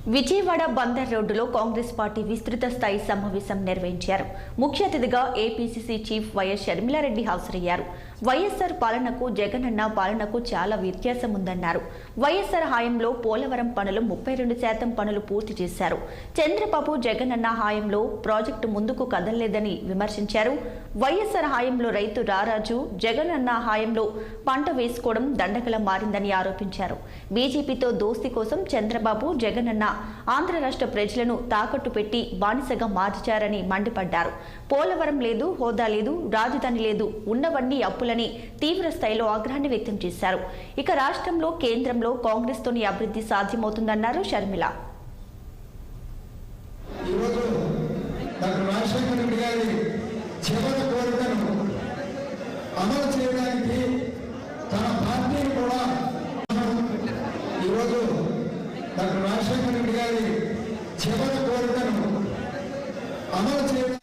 విజయవాడ బందర్ రోడ్డులో కాంగ్రెస్ పార్టీ విస్తృత స్థాయి సమావేశం నిర్వహించారు. ముఖ్య అతిథిగా ఏపీసీసీ చీఫ్ వైఎస్ షర్మిలారెడ్డి హాజరయ్యారు. వైఎస్ఆర్ పాలనకు జగనన్న పాలనకు చాలా వ్యత్యాసం ఉందన్నారు. వైఎస్ఆర్ హయాంలో పోలవరం పనులు 32% పనులు పూర్తి చేశారు. చంద్రబాబు జగనన్న హయాంలో ప్రాజెక్టు ముందుకు కదలలేదని విమర్శించారు. వైఎస్ఆర్ హయాంలో రైతు రారాజు, జగనన్న హయాంలో పంట వేసుకోవడం దండగలా మారిందని ఆరోపించారు. బీజేపీతో దోస్తీ కోసం చంద్రబాబు జగనన్న ఆంధ్ర రాష్ట్ర ప్రజలను తాకట్టు పెట్టి బానిసగా మార్చారని మండిపడ్డారు. పోలవరం లేదు, హోదా లేదు, రాజధాని లేదు, ఉన్నవన్నీ అప్పులని తీవ్ర స్థాయిలో ఆగ్రహాన్ని వ్యక్తం చేశారు. ఇక రాష్ట్రంలో కేంద్రంలో కాంగ్రెస్ తోని అభివృద్ధి సాధ్యమవుతుందన్నారు షర్మిల. డాక్టర్ రాజశేఖర రెడ్డి గారి చివరి కోరికను అమలు చేయడం